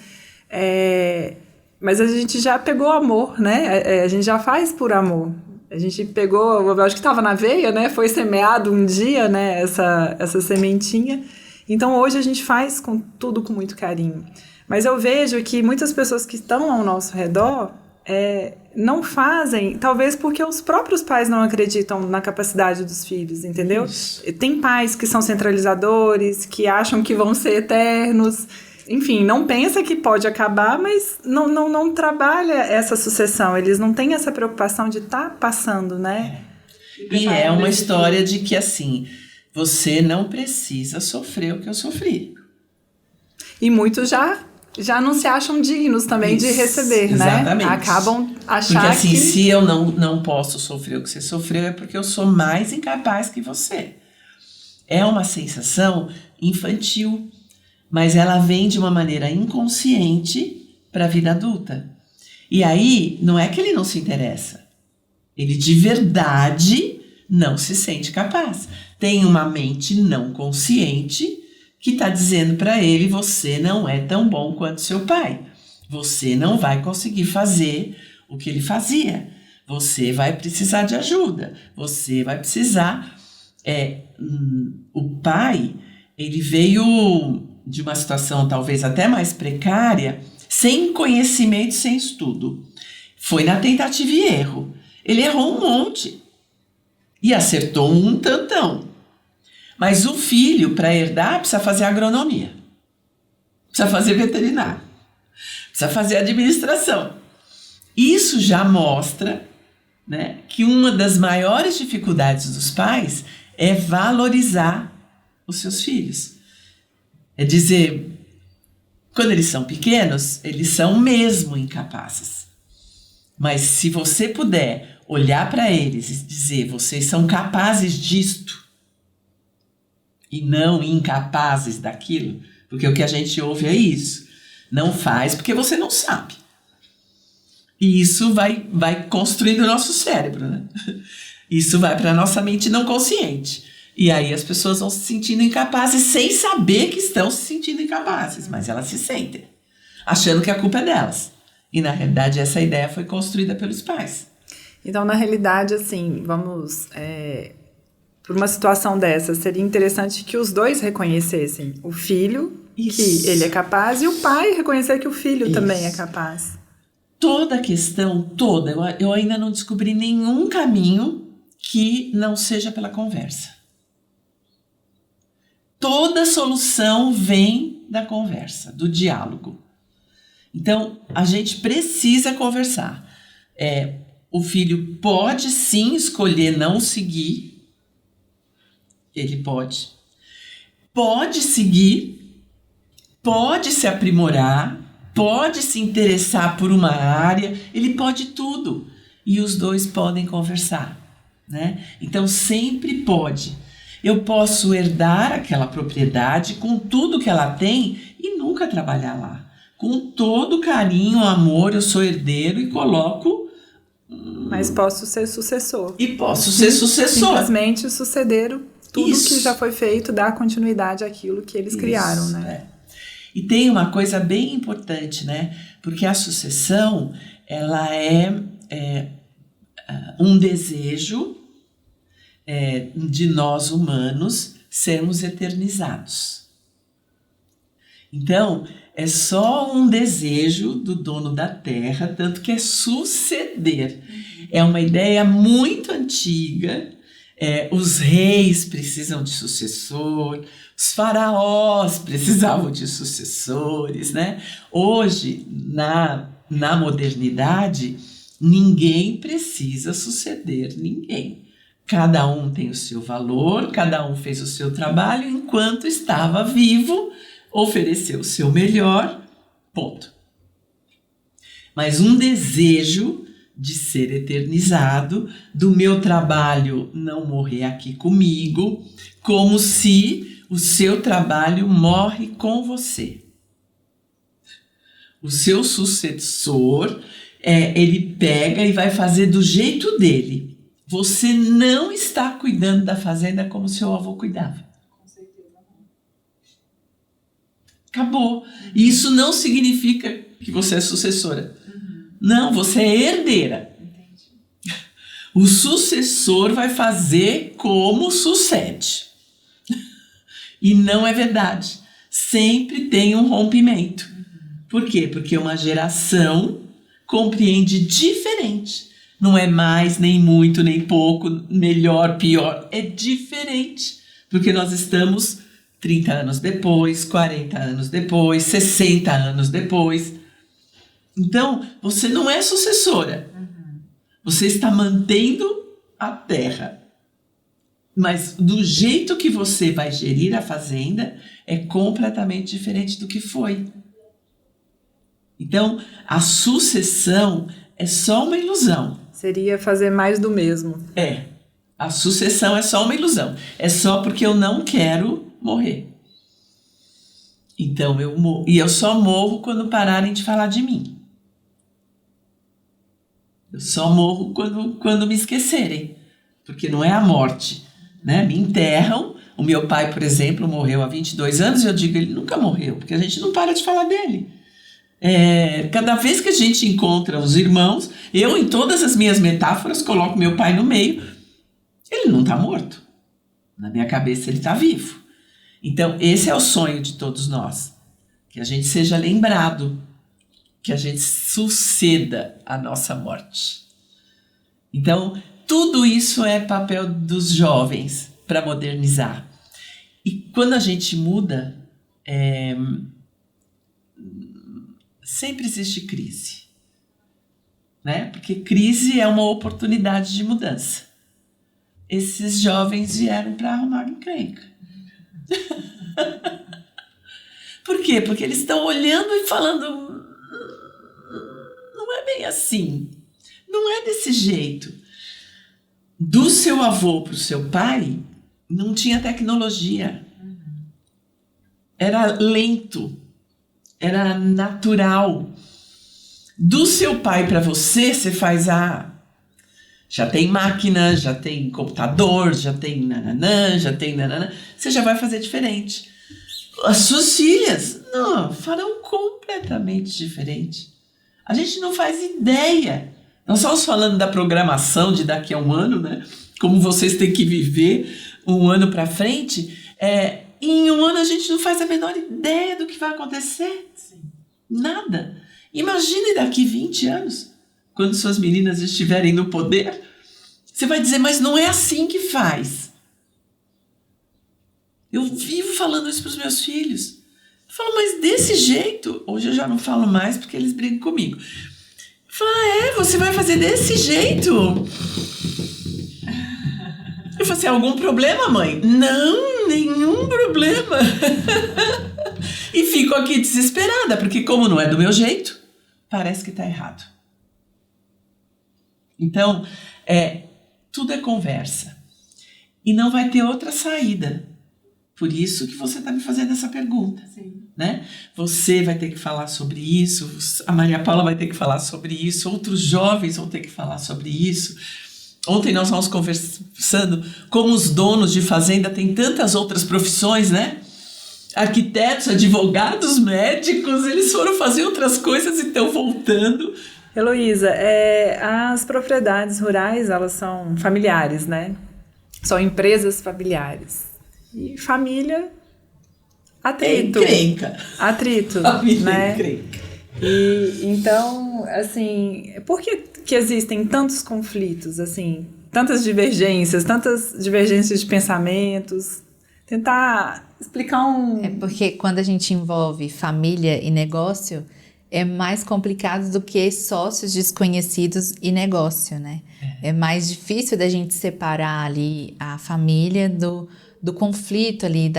mas a gente já pegou amor, né? A gente já faz por amor. A gente pegou, eu acho que estava na veia, né? Foi semeado um dia, né? Essa sementinha. Então hoje a gente faz tudo com muito carinho. Mas eu vejo que muitas pessoas que estão ao nosso redor não fazem, talvez porque os próprios pais não acreditam na capacidade dos filhos, entendeu? Isso. Tem pais que são centralizadores, que acham que vão ser eternos, enfim, não pensa que pode acabar, mas não trabalha essa sucessão, eles não têm essa preocupação de estar passando, né? E é uma história de que, assim, você não precisa sofrer o que eu sofri. E muitos já não se acham dignos também de receber, exatamente. Né? Acabam achando porque assim, se eu não posso sofrer o que você sofreu, é porque eu sou mais incapaz que você. É uma sensação infantil, mas ela vem de uma maneira inconsciente para a vida adulta. E aí, não é que ele não se interessa. Ele de verdade não se sente capaz. Tem uma mente não consciente que está dizendo para ele, você não é tão bom quanto seu pai. Você não vai conseguir fazer o que ele fazia. Você vai precisar de ajuda. Você vai precisar... O pai, ele veio de uma situação talvez até mais precária, sem conhecimento, sem estudo. Foi na tentativa e erro. Ele errou um monte e acertou um tantão. Mas o filho, para herdar, precisa fazer agronomia, precisa fazer veterinário, precisa fazer administração. Isso já mostra, né, que uma das maiores dificuldades dos pais é valorizar os seus filhos. É dizer, Quando eles são pequenos, eles são mesmo incapazes. Mas se você puder olhar para eles e dizer, vocês são capazes disto e não incapazes daquilo, porque o que a gente ouve é isso. Não faz porque você não sabe. E isso vai construindo o nosso cérebro, né? Isso vai para a nossa mente não consciente. E aí as pessoas vão se sentindo incapazes sem saber que estão se sentindo incapazes, mas elas se sentem, achando que a culpa é delas. E na realidade essa ideia foi construída pelos pais. Então, na realidade, assim, vamos... por uma situação dessa, seria interessante que os dois reconhecessem o filho, Isso. que ele é capaz, e o pai reconhecer que o filho Isso. também é capaz. Toda a questão, eu ainda não descobri nenhum caminho que não seja pela conversa. Toda solução vem da conversa, do diálogo. Então, a gente precisa conversar. O filho pode sim escolher não seguir. Ele pode. Pode seguir, pode se aprimorar, pode se interessar por uma área, ele pode tudo. E os dois podem conversar, né? Então, sempre pode. Eu posso herdar aquela propriedade com tudo que ela tem e nunca trabalhar lá. Com todo carinho, amor, eu sou herdeiro e coloco... Mas posso ser sucessor. E posso ser sucessor. Simplesmente suceder tudo Isso. que já foi feito, dar continuidade àquilo que eles criaram, né? E tem uma coisa bem importante, né? Porque a sucessão, ela é um desejo de nós humanos sermos eternizados. Então, é só um desejo do dono da terra, tanto que é suceder. É uma ideia muito antiga. Os reis precisam de sucessor, os faraós precisavam de sucessores, né? Hoje, na modernidade, ninguém precisa suceder ninguém. Cada um tem o seu valor, cada um fez o seu trabalho, enquanto estava vivo, ofereceu o seu melhor, ponto. Mas um desejo de ser eternizado, do meu trabalho não morrer aqui comigo, como se o seu trabalho morre com você. O seu sucessor, ele pega e vai fazer do jeito dele. Você não está cuidando da fazenda como seu avô cuidava. Com certeza não. Acabou. E isso não significa que você é sucessora. Não, você é herdeira. Entendi. O sucessor vai fazer como sucede. E não é verdade. Sempre tem um rompimento. Por quê? Porque uma geração compreende diferente. Não é mais, nem muito, nem pouco, melhor, pior. É diferente. Porque nós estamos 30 anos depois, 40 anos depois, 60 anos depois. Então, você não é sucessora. Você está mantendo a terra. Mas do jeito que você vai gerir a fazenda é completamente diferente do que foi. Então, a sucessão é só uma ilusão. Seria fazer mais do mesmo. A sucessão é só uma ilusão. É só porque eu não quero morrer. Então, eu só morro quando pararem de falar de mim. Eu só morro quando me esquecerem. Porque não é a morte, né? Me enterram. O meu pai, por exemplo, morreu há 22 anos e eu digo, ele nunca morreu, porque a gente não para de falar dele. Cada vez que a gente encontra os irmãos, eu, em todas as minhas metáforas, coloco meu pai no meio. Ele não está morto. Na minha cabeça, ele está vivo. Então, esse é o sonho de todos nós. Que a gente seja lembrado. Que a gente suceda a nossa morte. Então, tudo isso é papel dos jovens para modernizar. E quando a gente muda, sempre existe crise, né? Porque crise é uma oportunidade de mudança. Esses jovens vieram para arrumar encrenca. Por quê? Porque eles estão olhando e falando, não é bem assim, não é desse jeito. Do seu avô para o seu pai, não tinha tecnologia. Era lento, era natural. Do seu pai para você, você faz já tem máquina, já tem computador, já tem nananã, você já vai fazer diferente. As suas filhas, não, farão completamente diferente. A gente não faz ideia. Nós estamos falando da programação de daqui a um ano, né? Como vocês têm que viver um ano para frente. Em um ano a gente não faz a menor ideia do que vai acontecer. Sim. Nada. Imagine daqui 20 anos, quando suas meninas estiverem no poder, você vai dizer, mas não é assim que faz. Eu vivo falando isso para os meus filhos. Eu falo, mas desse jeito, hoje eu já não falo mais porque eles brigam comigo. Eu falo, você vai fazer desse jeito? Eu falo assim, algum problema, mãe? Não, nenhum problema. E fico aqui desesperada, porque como não é do meu jeito, parece que está errado. Então, tudo é conversa. E não vai ter outra saída. Por isso que você está me fazendo essa pergunta. Sim. Né? Você vai ter que falar sobre isso, a Maria Paula vai ter que falar sobre isso, outros jovens vão ter que falar sobre isso. Ontem nós estávamos conversando como os donos de fazenda têm tantas outras profissões, né? Arquitetos, advogados, médicos, eles foram fazer outras coisas e estão voltando. Heloísa, as propriedades rurais, elas são familiares, né? São empresas familiares. E família, atrito. Encrenca. Atrito, família, né? Encrenca. E então, assim, por que existem tantos conflitos, assim, tantas divergências de pensamentos? Tentar explicar porque quando a gente envolve família e negócio, é mais complicado do que sócios desconhecidos e negócio, né? É mais difícil da gente separar ali a família do conflito ali,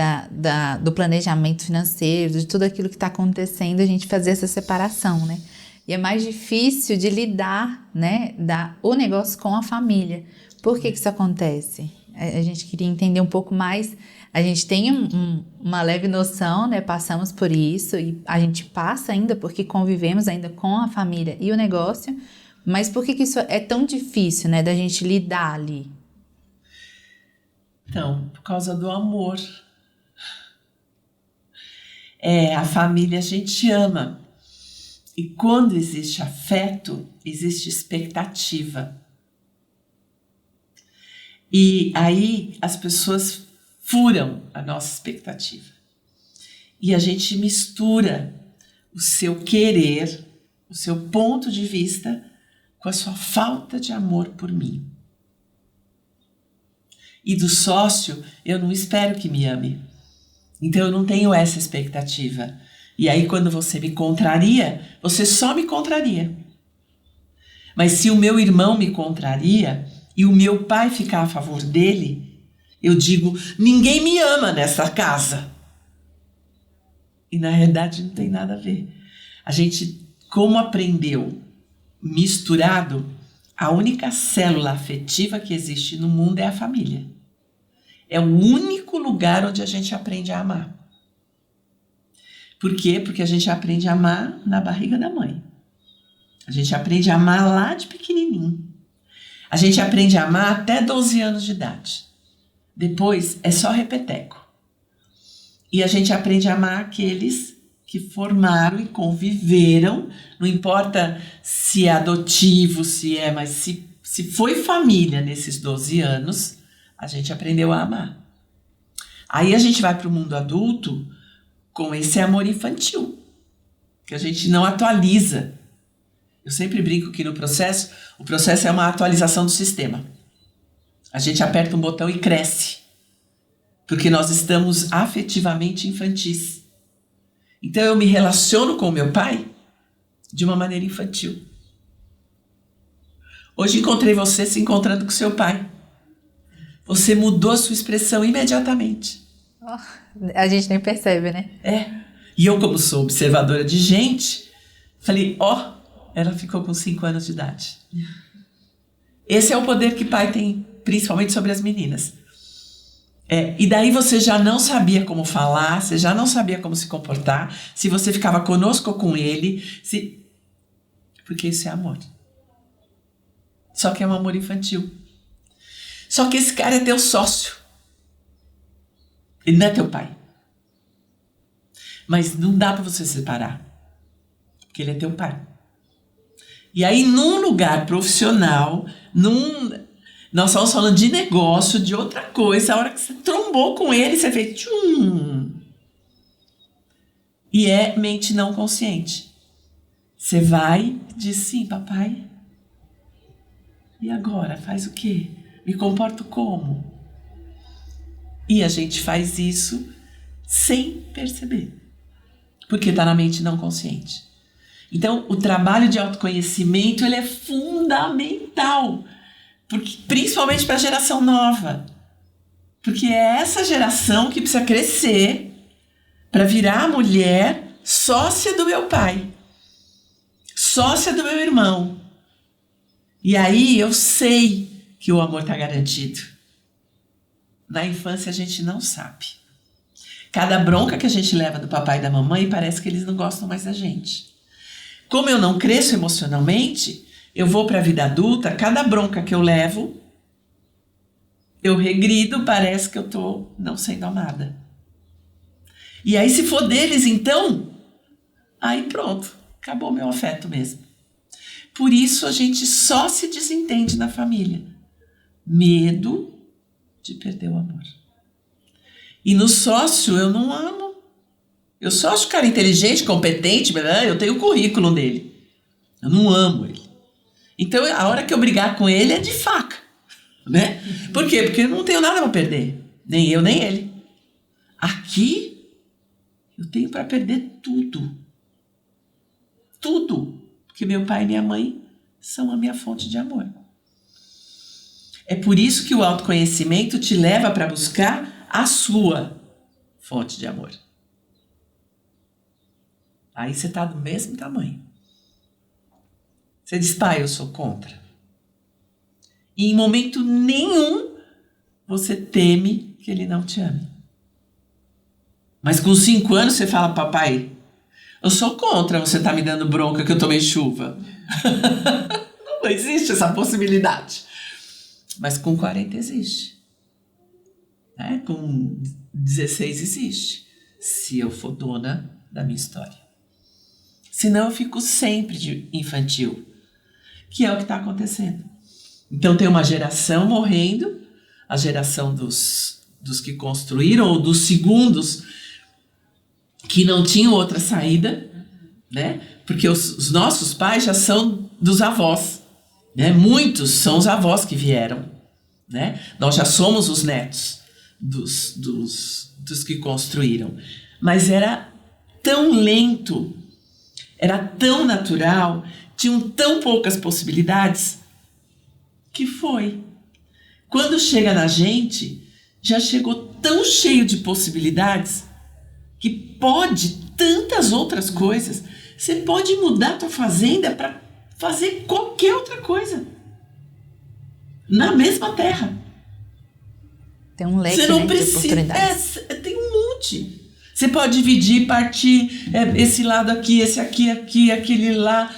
do planejamento financeiro, de tudo aquilo que está acontecendo, a gente fazer essa separação, né? E é mais difícil de lidar, né, o negócio com a família. Por que isso acontece? A gente queria entender um pouco mais. A gente tem uma leve noção, né? Passamos por isso e a gente passa ainda porque convivemos ainda com a família e o negócio. Mas por que isso é tão difícil, né? Da gente lidar ali? Então, por causa do amor. A família a gente ama. E quando existe afeto, existe expectativa. E aí as pessoas furam a nossa expectativa. E a gente mistura o seu querer, o seu ponto de vista, com a sua falta de amor por mim. E do sócio, eu não espero que me ame. Então eu não tenho essa expectativa. E aí quando você me contraria, você só me contraria. Mas se o meu irmão me contraria e o meu pai ficar a favor dele, eu digo, ninguém me ama nessa casa. E na realidade não tem nada a ver. A gente, como aprendeu misturado, a única célula afetiva que existe no mundo é a família. É o único lugar onde a gente aprende a amar. Por quê? Porque a gente aprende a amar na barriga da mãe. A gente aprende a amar lá de pequenininho. A gente aprende a amar até 12 anos de idade. Depois é só repeteco. E a gente aprende a amar aqueles que formaram e conviveram, não importa se é adotivo, mas se foi família nesses 12 anos, a gente aprendeu a amar. Aí a gente vai para o mundo adulto com esse amor infantil, que a gente não atualiza. Eu sempre brinco que o processo é uma atualização do sistema. A gente aperta um botão e cresce, porque nós estamos afetivamente infantis. Então eu me relaciono com o meu pai de uma maneira infantil. Hoje encontrei você se encontrando com seu pai. Você mudou a sua expressão imediatamente. A gente nem percebe, né? E eu, como sou observadora de gente, falei, ela ficou com 5 anos de idade. Esse é o poder que pai tem, principalmente sobre as meninas. E daí você já não sabia como falar, você já não sabia como se comportar, se você ficava conosco ou com ele, porque isso é amor. Só que é um amor infantil. Só que esse cara é teu sócio. Ele não é teu pai. Mas não dá para você separar. Porque ele é teu pai. E aí, num lugar profissional, nós estamos falando de negócio, de outra coisa. A hora que você trombou com ele, você fez tchum. E é mente não consciente. Você vai e diz, sim, papai. E agora? Faz o quê? Me comporto como? E a gente faz isso sem perceber. Porque está na mente não consciente. Então, o trabalho de autoconhecimento, ele é fundamental. Principalmente para a geração nova. Porque é essa geração que precisa crescer para virar a mulher sócia do meu pai. Sócia do meu irmão. E aí eu sei que o amor está garantido. Na infância a gente não sabe. Cada bronca que a gente leva do papai e da mamãe parece que eles não gostam mais da gente. Como eu não cresço emocionalmente, eu vou para a vida adulta, cada bronca que eu levo, eu regrido, parece que eu estou não sendo amada. E aí se for deles então, aí pronto, acabou o meu afeto mesmo. Por isso a gente só se desentende na família. Medo de perder o amor. E no sócio eu não amo. Eu só acho o cara inteligente, competente, eu tenho o currículo dele. Eu não amo ele. Então a hora que eu brigar com ele é de faca. Né? Por quê? Porque eu não tenho nada para perder. Nem eu, nem ele. Aqui eu tenho para perder tudo. Tudo. Porque meu pai e minha mãe são a minha fonte de amor. É por isso que o autoconhecimento te leva para buscar a sua fonte de amor. Aí você está do mesmo tamanho. Você diz, pai, eu sou contra. E em momento nenhum você teme que ele não te ame. Mas com 5 anos você fala, papai, eu sou contra você estar me dando bronca que eu tomei chuva. Não existe essa possibilidade. Mas com 40 existe. Né? Com 16 existe. Se eu for dona da minha história. Senão eu fico sempre de infantil. Que é o que está acontecendo. Então tem uma geração morrendo. A geração dos que construíram, ou dos segundos que não tinham outra saída, né? Porque os nossos pais já são dos avós, né? Muitos são os avós que vieram, né? Nós já somos os netos dos que construíram. Mas era tão lento, era tão natural, tinham tão poucas possibilidades, que foi. Quando chega na gente, já chegou tão cheio de possibilidades, que pode tantas outras coisas. Você pode mudar a tua fazenda para fazer qualquer outra coisa. Na mesma terra. Tem um leque, você não de oportunidades. Tem um monte. Você pode dividir, partir, esse lado aqui, esse aqui, aquele lá.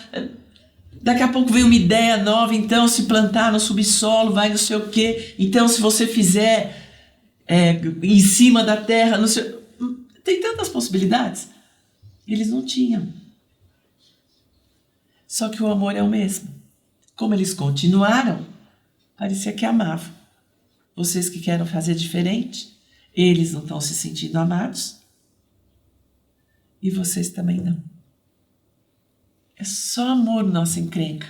Daqui a pouco vem uma ideia nova, então se plantar no subsolo, vai não sei o quê. Então se você fizer em cima da terra, não sei... Tem tantas possibilidades. Eles não tinham. Só que o amor é o mesmo. Como eles continuaram, parecia que amavam. Vocês que querem fazer diferente, eles não estão se sentindo amados. E vocês também não. É só amor nossa encrenca.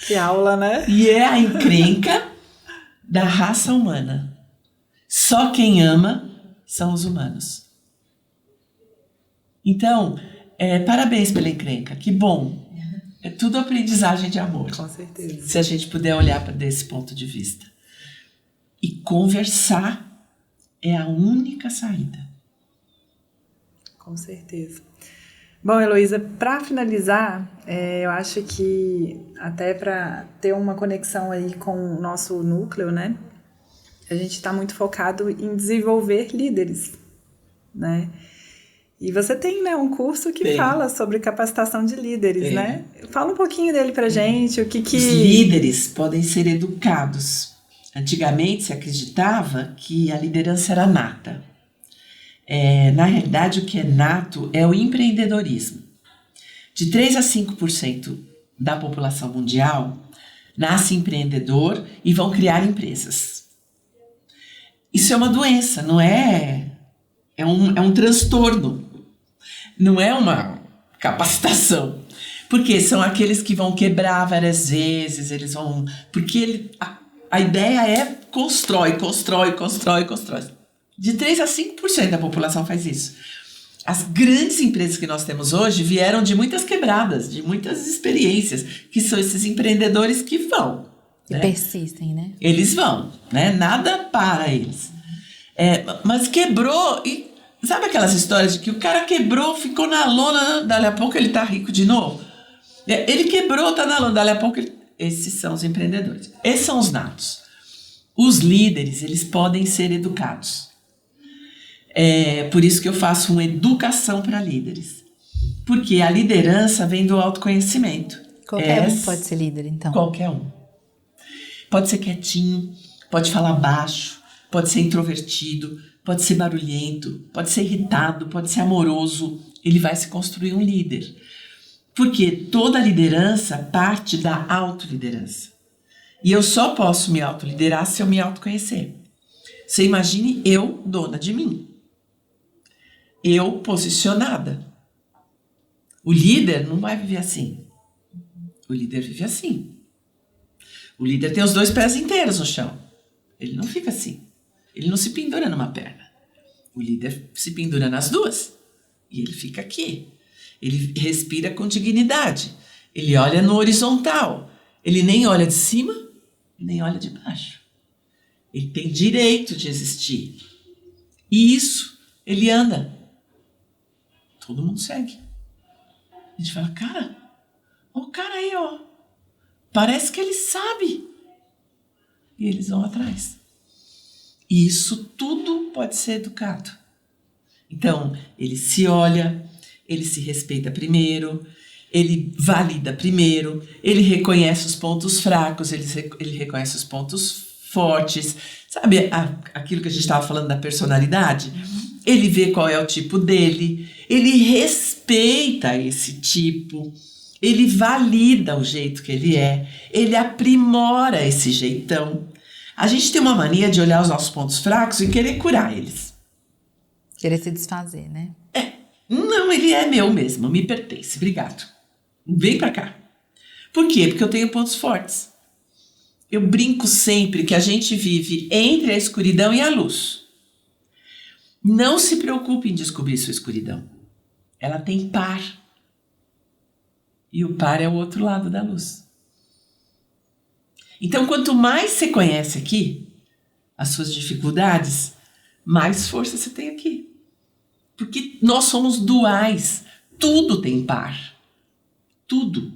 Que aula, né? E é a encrenca da raça humana. Só quem ama são os humanos. Então, parabéns pela encrenca. Que bom. É tudo aprendizagem de amor. Com certeza. Se a gente puder olhar desse ponto de vista. E conversar é a única saída. Com certeza. Bom, Heloísa, para finalizar, eu acho que até para ter uma conexão aí com o nosso núcleo, né? A gente está muito focado em desenvolver líderes, né? E você tem, né, um curso que fala sobre capacitação de líderes, né? Fala um pouquinho dele pra gente, o que... Os líderes podem ser educados. Antigamente se acreditava que a liderança era nata. Na realidade, o que é nato é o empreendedorismo. De 3 a 5% da população mundial nasce empreendedor e vão criar empresas. Isso é uma doença, não é? É um transtorno. Não é uma capacitação. Porque são aqueles que vão quebrar várias vezes, eles vão... Porque a ideia é constrói. De 3 a 5% da população faz isso. As grandes empresas que nós temos hoje vieram de muitas quebradas, de muitas experiências, que são esses empreendedores que vão. E persistem, né? Eles vão, né? Nada para eles. Mas quebrou e... Sabe aquelas histórias de que o cara quebrou, ficou na lona, dali a pouco ele tá rico de novo? Ele quebrou, tá na lona, dali a pouco ele... Esses são os empreendedores. Esses são os natos. Os líderes, eles podem ser educados. Por isso que eu faço uma educação para líderes. Porque a liderança vem do autoconhecimento. Qualquer um pode ser líder, então. Qualquer um. Pode ser quietinho, pode falar baixo, pode ser introvertido, pode ser barulhento, pode ser irritado, pode ser amoroso. Ele vai se construir um líder. Porque toda liderança parte da autoliderança. E eu só posso me autoliderar se eu me autoconhecer. Você imagine eu, dona de mim. Eu posicionada. O líder não vai viver assim. O líder vive assim. O líder tem os 2 pés inteiros no chão. Ele não fica assim. Ele não se pendura numa perna. O líder se pendura nas 2. E ele fica aqui. Ele respira com dignidade. Ele olha no horizontal. Ele nem olha de cima, nem olha de baixo. Ele tem direito de existir. E isso, ele anda. Todo mundo segue. A gente fala, cara, ó o cara aí, ó. Parece que ele sabe. E eles vão atrás. E isso tudo pode ser educado. Então, ele se olha, ele se respeita primeiro, ele valida primeiro, ele reconhece os pontos fracos, ele reconhece os pontos fortes. Sabe aquilo que a gente estava falando da personalidade? Ele vê qual é o tipo dele, ele respeita esse tipo, ele valida o jeito que ele é, ele aprimora esse jeitão. A gente tem uma mania de olhar os nossos pontos fracos e querer curar eles. Querer se desfazer, né? Não, ele é meu mesmo, me pertence, obrigado. Vem pra cá. Por quê? Porque eu tenho pontos fortes. Eu brinco sempre que a gente vive entre a escuridão e a luz. Não se preocupe em descobrir sua escuridão. Ela tem par. E o par é o outro lado da luz. Então, quanto mais você conhece aqui as suas dificuldades, mais força você tem aqui. Porque nós somos duais. Tudo tem par. Tudo.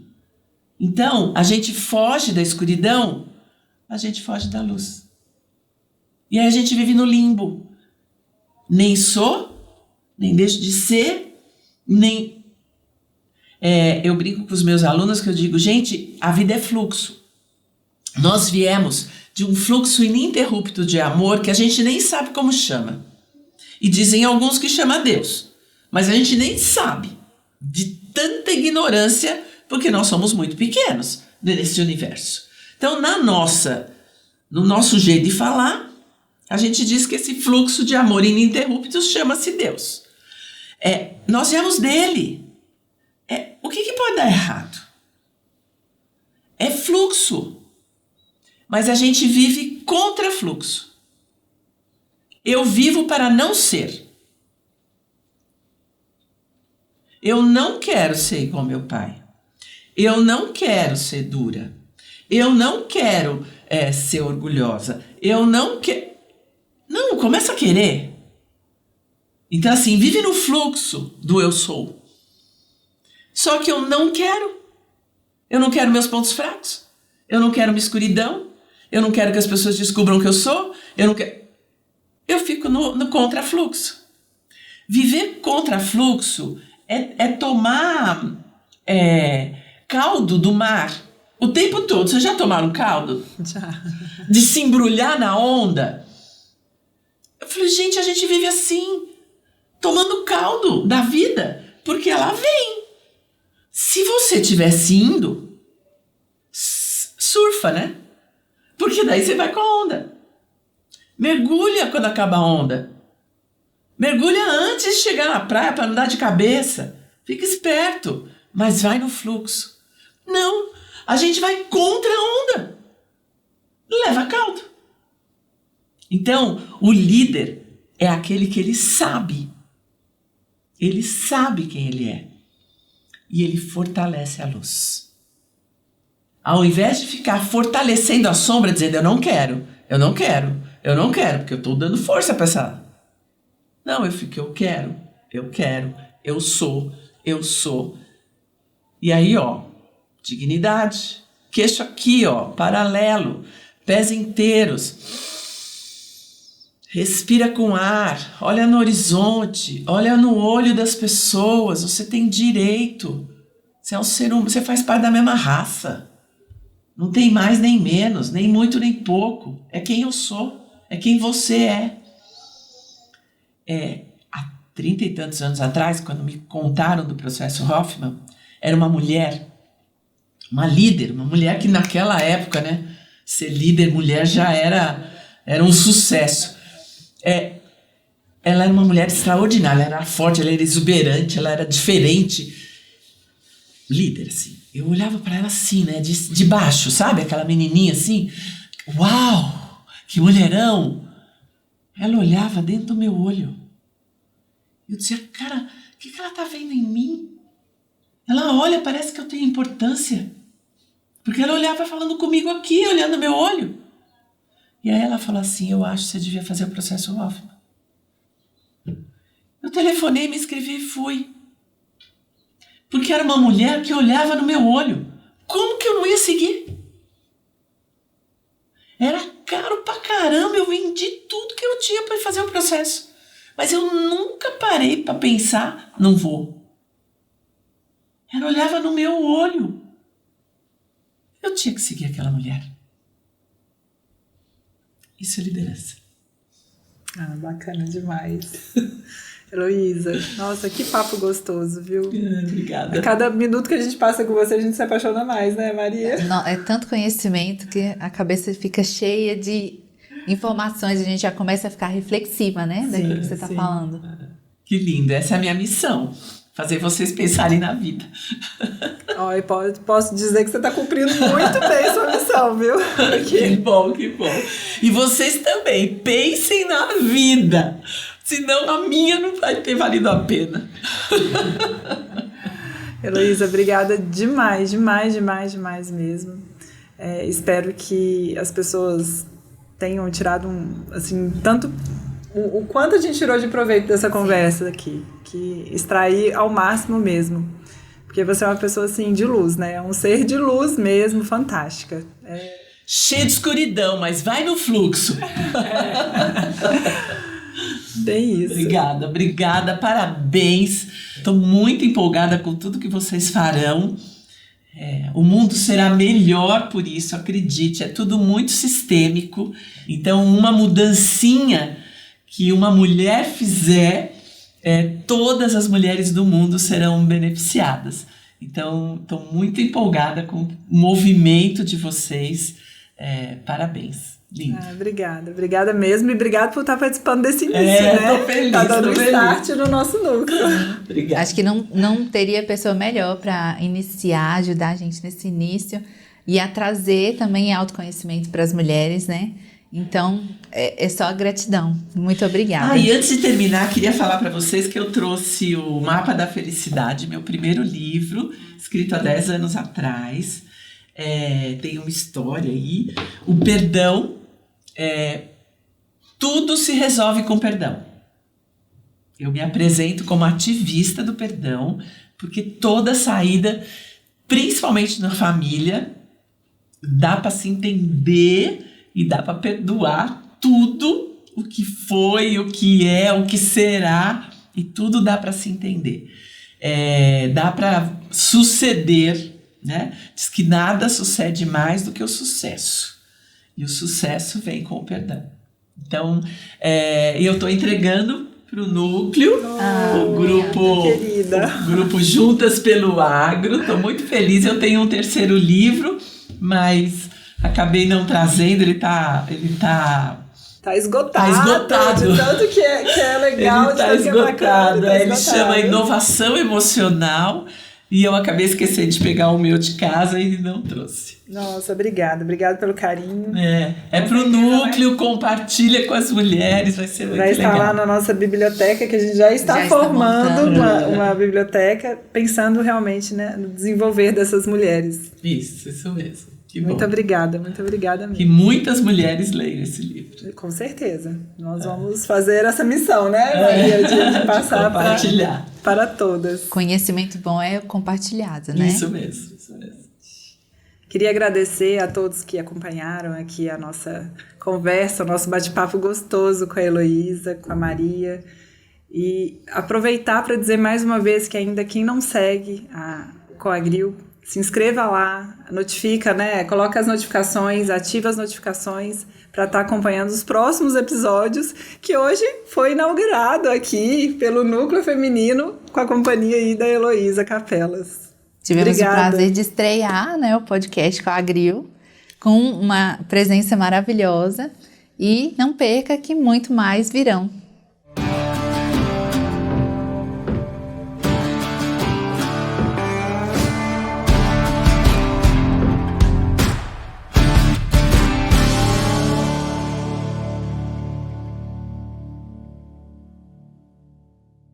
Então, a gente foge da escuridão, a gente foge da luz. E aí a gente vive no limbo. Nem sou, nem deixo de ser, nem... eu brinco com os meus alunos que eu digo, gente, a vida é fluxo. Nós viemos de um fluxo ininterrupto de amor que a gente nem sabe como chama. E dizem alguns que chama Deus. Mas a gente nem sabe, de tanta ignorância, porque nós somos muito pequenos nesse universo. Então, no nosso jeito de falar, a gente diz que esse fluxo de amor ininterrupto chama-se Deus. Nós viemos dele. O que pode dar errado? É fluxo. Mas a gente vive contra fluxo. Eu vivo para não ser. Eu não quero ser igual ao meu pai. Eu não quero ser dura. Eu não quero ser orgulhosa. Eu não quero... Não, começa a querer. Então, assim, vive no fluxo do eu sou. Só que eu não quero. Eu não quero meus pontos fracos. Eu não quero minha escuridão. Eu não quero que as pessoas descubram que eu sou. Eu não quero... Eu fico no contrafluxo. Viver contrafluxo é tomar caldo do mar o tempo todo. Vocês já tomaram caldo? Já. De se embrulhar na onda? Eu falei, gente, a gente vive assim, tomando caldo da vida, porque ela vem. Se você estivesse indo, surfa, né? Porque daí você vai com a onda. Mergulha quando acaba a onda. Mergulha antes de chegar na praia para não dar de cabeça. Fica esperto, mas vai no fluxo. Não, a gente vai contra a onda. Leva caldo. Então, o líder é aquele que ele sabe. Ele sabe quem ele é. E ele fortalece a luz. Ao invés de ficar fortalecendo a sombra, dizendo, eu não quero, porque eu estou dando força para essa... Não, eu fico, eu quero, eu sou. E aí, ó, dignidade, queixo aqui, ó, paralelo, pés inteiros. Respira com ar, olha no horizonte, olha no olho das pessoas, você tem direito. Você é um ser humano, você faz parte da mesma raça. Não tem mais nem menos, nem muito nem pouco. É quem eu sou, é quem você é. Há 30 e tantos anos atrás, quando me contaram do processo Hoffman, era uma mulher, uma líder, uma mulher que naquela época, né, ser líder mulher já era um sucesso. Ela era uma mulher extraordinária, ela era forte, ela era exuberante, ela era diferente. Líder, assim. Eu olhava para ela assim, né, de baixo, sabe? Aquela menininha assim. Uau, que mulherão! Ela olhava dentro do meu olho. Eu dizia, cara, o que ela tá vendo em mim? Ela olha, parece que eu tenho importância. Porque ela olhava falando comigo aqui, olhando no meu olho. E aí ela falou assim, eu acho que você devia fazer o processo Hoffman. Eu telefonei, me inscrevi e fui. Porque era uma mulher que olhava no meu olho. Como que eu não ia seguir? Era caro pra caramba, eu vendi tudo que eu tinha para fazer o processo. Mas eu nunca parei para pensar, não vou. Ela olhava no meu olho. Eu tinha que seguir aquela mulher. Isso é liderança. Ah, bacana demais. Heloísa, nossa, que papo gostoso, viu? Obrigada. A cada minuto que a gente passa com você, a gente se apaixona mais, né, Maria? Não, é tanto conhecimento que a cabeça fica cheia de informações, a gente já começa a ficar reflexiva, né? Daquilo que você está falando. Que lindo, essa é a minha missão. Fazer vocês pensarem na vida. Ó, e posso dizer que você está cumprindo muito bem sua missão, viu? Que bom, que bom. E vocês também, pensem na vida. Senão a minha não vai ter valido a pena. Heloísa, obrigada demais mesmo. Espero que as pessoas tenham tirado tanto o quanto a gente tirou de proveito dessa conversa aqui, que extrair ao máximo mesmo, porque você é uma pessoa assim de luz, né? É um ser de luz mesmo, fantástica. Cheio de escuridão, mas vai no fluxo. Bem isso. Obrigada, parabéns. Estou muito empolgada com tudo que vocês farão. O mundo será melhor por isso, acredite, é tudo muito sistêmico. Então, uma mudancinha que uma mulher fizer, todas as mulheres do mundo serão beneficiadas. Então, estou muito empolgada com o movimento de vocês. Parabéns. Lindo. Obrigada mesmo, e obrigada por estar participando desse início, né? Tô feliz, tá dando start no nosso núcleo. Obrigada. Acho que não teria pessoa melhor para iniciar, ajudar a gente nesse início e a trazer também autoconhecimento para as mulheres, né? Então, é só gratidão. Muito obrigada. E antes de terminar, queria falar para vocês que eu trouxe o Mapa da Felicidade, meu primeiro livro, escrito há 10 anos atrás. Tem uma história aí. O perdão, tudo se resolve com perdão. Eu me apresento como ativista do perdão, porque toda saída, principalmente na família, dá para se entender e dá para perdoar tudo o que foi, o que é, o que será, e tudo dá para se entender. Dá para suceder, né? Diz que nada sucede mais do que o sucesso. E o sucesso vem com o perdão. Então, eu estou entregando para o Núcleo, o grupo Juntas pelo Agro. Estou muito feliz. Eu tenho um terceiro livro, mas acabei não trazendo. Ele tá esgotado. De tanto que é legal. Ele tá esgotado. Ele chama Inovação Emocional. E eu acabei esquecendo de pegar o meu de casa e não trouxe. Nossa, obrigada pelo carinho. É pro Núcleo, compartilha com as mulheres, vai ser muito legal. Vai estar lá na nossa biblioteca, que a gente já está formando uma biblioteca, pensando realmente, né, no desenvolver dessas mulheres. Isso mesmo. Que bom. Muito obrigada mesmo. Que muitas mulheres leiam esse livro. Com certeza. Nós vamos fazer essa missão, né, Maria, de passar para todas. Conhecimento bom é compartilhado, né? Isso mesmo. Queria agradecer a todos que acompanharam aqui a nossa conversa, o nosso bate-papo gostoso com a Heloísa, com a Maria. E aproveitar para dizer mais uma vez que ainda quem não segue a Coagril, se inscreva lá, notifica, né? Coloca as notificações, ativa as notificações para estar acompanhando os próximos episódios, que hoje foi inaugurado aqui pelo Núcleo Feminino com a companhia aí da Heloísa Capelas. Tivemos o prazer de estrear, né, o podcast Coagril com uma presença maravilhosa, e não perca que muito mais virão.